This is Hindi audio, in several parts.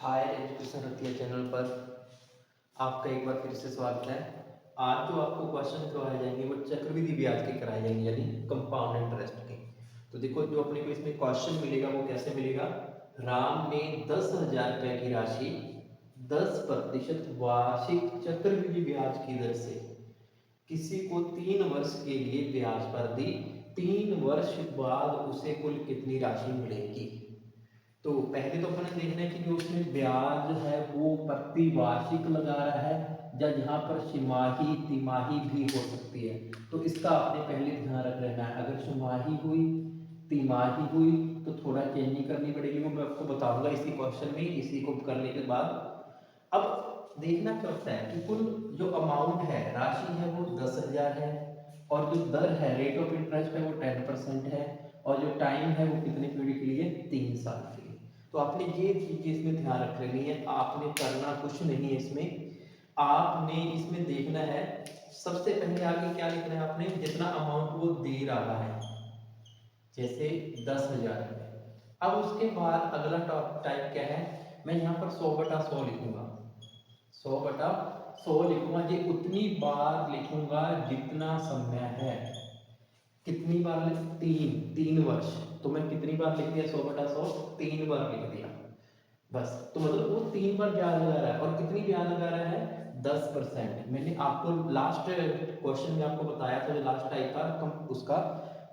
हायर एजुकेशन रतिया चैनल पर आपका एक बार फिर से स्वागत है। आज जो आपको क्वेश्चन करवाए जाएंगे वो चक्रवृद्धि ब्याज के कराए जाएंगे, यानी कंपाउंड इंटरेस्ट के। तो देखो, जो अपने को इसमें क्वेश्चन मिलेगा वो कैसे मिलेगा। राम ने 10,000 रुपए की राशि 10% वार्षिक चक्रवृद्धि ब्याज की दर से किसी को 3 वर्ष के लिए ब्याज पर दी। 3 वर्ष बाद उसे कुल कितनी राशि मिलेगी। तो पहले तो अपन देखना है कि जो उसमें ब्याज है वो प्रति वार्षिक लगा रहा है या यहाँ पर छिमाही तिमाही भी हो सकती है। तो इसका आपने पहले ध्यान रख लेना है। अगर छिमाही हुई तिमाही हुई तो थोड़ा चेंजिंग करनी पड़ेगी, वो मैं आपको बताऊंगा इसी क्वेश्चन में। इसी को करने के बाद अब देखना क्या होता है कि कुल जो अमाउंट है, राशि है, वो 10,000 है और जो दर है, रेट ऑफ इंटरेस्ट है, वो 10% है और जो टाइम है वो कितने पीरियड के लिए, 3 साल के लिए। तो आपने ये चीज़ इसमें ध्यान रख लेनी है। आपने करना कुछ नहीं है इसमें, आपने इसमें देखना है सबसे पहले आगे क्या लिखना है आपने, जितना अमाउंट वो दे रहा है, जैसे 10,000 रुपये। अब उसके बाद अगला टाइप क्या है, मैं यहाँ पर 100/100 लिखूंगा। 100/100 लिखूंगा, ये उतनी बार लिखूंगा जितना समय है। कितनी बार लिख, 3 वर्ष। तो मैं कितनी बार लिख दिया, 100/100, 3 बार लिख दिया बस। तो मतलब वो 3 बार ब्याज लगा रहा है और कितनी ब्याज लगा रहा है, 10%। मैंने आपको लास्ट क्वेश्चन में आपको बताया था, जो लास्ट टाइप था उसका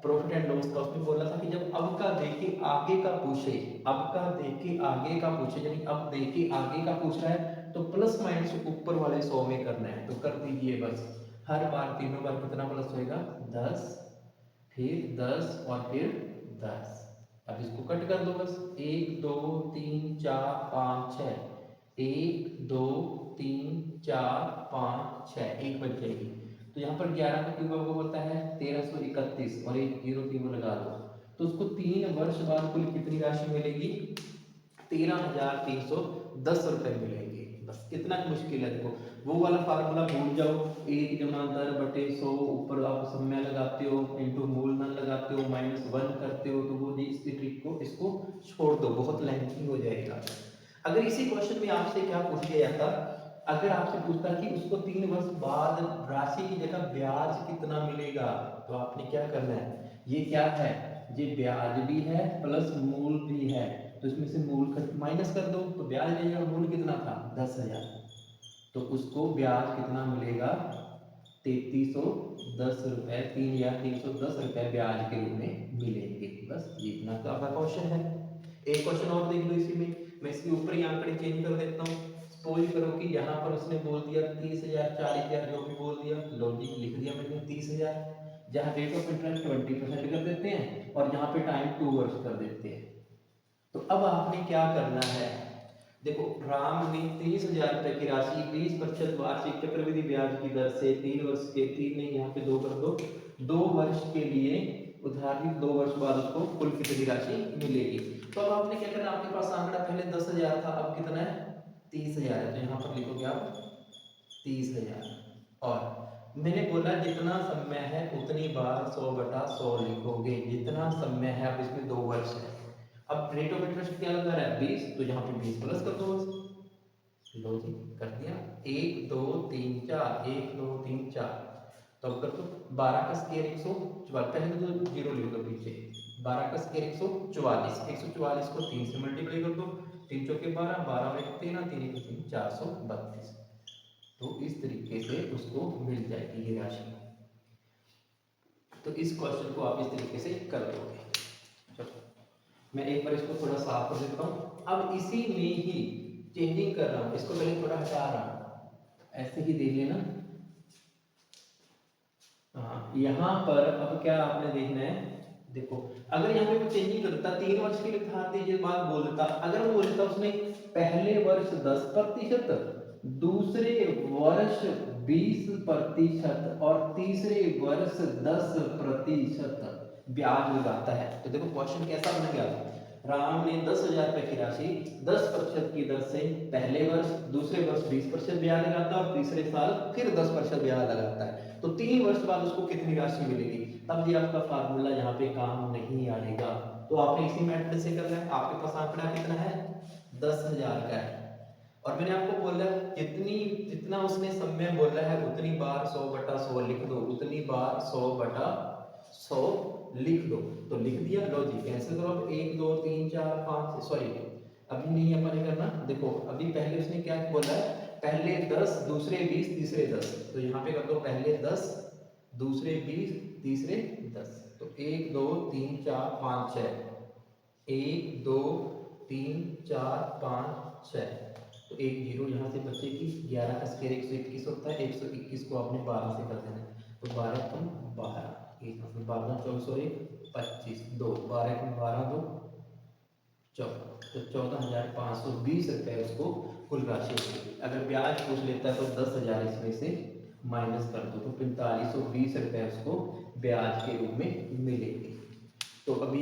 प्रॉफिट एंड लॉस का, उसमें बोला था कि जब अब का देके आगे का पूछे, अब का देके आगे का पूछे, यानी अब देके आगे का पूछ रहा है तो प्लस माइनस ऊपर वाले 100 में करना है। तो कर दीजिए बस, हर बार तीनों बार कितना प्लस होएगा, 10, फिर 10 और फिर 10। अब इसको कट कर दो बस, 1 2 3 4 5 6, 1 2 3 4 5 6, एक बच जाएगी। तो यहाँ पर 11 का क्यूब आपको पता है 1331 और एक जीरो तीन लगा दो। तो उसको 3 वर्ष बाद कुल कितनी राशि मिलेगी, 13,310 रुपए मिलेंगे। बस कितना मुश्किल है। देखो वो वाला फार्मूला भूल जाओ, 1/10/100, ऊपर आप समय लगाते हो, इंटू मूलधन लगाते हो, -1 करते हो, तो वो इस ट्रिक को इसको छोड़ दो, बहुत लेंथी हो जाएगा। अगर इसी क्वेश्चन में आपसे क्या पूछ लिया जाता, अगर आपसे पूछता कि उसको 3 वर्ष बाद राशि की जगह ब्याज कितना मिलेगा, तो आपने क्या करना है, ये क्या है, ये ब्याज भी है प्लस मूल भी है, तो इसमें से मूल माइनस कर दो, तो ब्याज मिलेगा, मूल कितना था, 10,000। तो उसको ब्याज कितना मिलेगा, 3,310 रुपए, 3,310 रुपए ब्याज के रूप में मिलेंगे। बस ये इतना तो आपका क्वेश्चन है। एक क्वेश्चन और देख लो इसी में, मैं इसके ऊपर ही आंकड़े चेंज कर देता हूँ। सपोज करो कि यहाँ पर उसने बोल दिया 30,000 40,000 जो भी बोल दिया, लॉजिक लिख दिया मैंने 30,000, जहाँ रेट ऑफ इंटरेस्ट 20% कर देते हैं और यहाँ पे टाइम 2 वर्ष कर देते हैं। तो अब आपने क्या करना है, देखो राम ने 30,000 रुपए की राशि 20% वार्षिक चक्रवृद्धि ब्याज की दर से 3 वर्ष के, 3 नहीं यहाँ पे 2 कर दो, 2 वर्ष के लिए उधार दी, 2 वर्ष बाद उसको कुल कितनी राशि मिलेगी। तो अब आपने क्या करना, आपके पास आंकड़ा पहले 10,000 था, अब कितना है, 30,000 है, तो यहाँ पर लिखोगे आप 30,000। और मैंने बोला जितना समय है उतनी बार 100/100 लिखोगे, जितना समय है। अब इसमें 2 वर्ष है, अब रेट ऑफ इंटरेस्ट क्या लगा रहा है, 20, तो यहाँ पे 20 प्लस कर दो बस। लो जी, कर दिया, 1 2 3 4, 1 2 3 4, तो अब कर दो 12 का स्क्वायर 144, पहले तो जीरो लिख दो पीछे, 12 का स्क्वायर 144, 144 को 3 से मल्टीप्लाई कर दो, 3 चौके 12, 12 और 1 13, 3 1 3, 432। तो इस तरीके से उसको मिल जाएगी ये राशि। तो इस क्वेश्चन को आप इस तरीके से कर दोगे। चलो मैं एक बार इसको थोड़ा साफ कर देता हूँ। अब इसी में ही चेंजिंग कर रहा हूँ, इसको पहले थोड़ा हटा रहा हूँ, ऐसे ही देख लेना। हाँ, यहाँ पर अब क्या आपने देखना है, देखो अगर यहाँ पे चेंजिंग करता 3 वर्ष के लिए था, दीजिए बात बोल देता, अगर वो बोलता उसने पहले वर्ष 10%, दूसरे वर्ष 20% और तीसरे वर्ष 10% ब्याज लगाता है। तो देखो क्वेश्चन कैसा बन गया, राम ने 10,000 रुपए की राशि 10% की दर से पहले वर्ष, दूसरे वर्ष 20% ब्याज लगाता है और तीसरे साल फिर 10% ब्याज लगाता है। तो 3 वर्ष बाद उसको कितनी राशि मिलेगी, तब ये आपका फार्मूला यहाँ पे काम नहीं आएगा। तो आपने इसी मेथड से करना है। आपके पास आंकड़ा कितना है, 10,000 का है। और मैंने आपको बोला जितना उसने समय बोला है उतनी बार 100/100 लिख दो, उतनी बार 100/100 लिख दो। तो लिख दिया, लो जी कैंसिल करो। अब 1 2 3 4 5, सॉरी अभी नहीं अपन ने करना। देखो अभी पहले उसने क्या बोला है, पहले 10 दूसरे 20 तीसरे 10। तो यहाँ पे कर दो पहले 10 दूसरे 20 तीसरे 10। तो 1 2 3 4 5 6, 1 2 3 4 5 6। तो एक जीरो यहाँ से बचेगी। 11 का स्क्वायर 121 होता है, 121 को आपने 12 से कर देना है। तो 12 कम 12, एक मतलब 12 24 और 1 25, 2 12 कम 12 2 14। तो 14,520 रुपये उसको कुल राशि होगी। अगर ब्याज पूछ लेता है तो 10,000 इसमें से माइनस कर दो, तो 4520 रुपये उसको ब्याज के रूप में मिलेंगे। तो अभी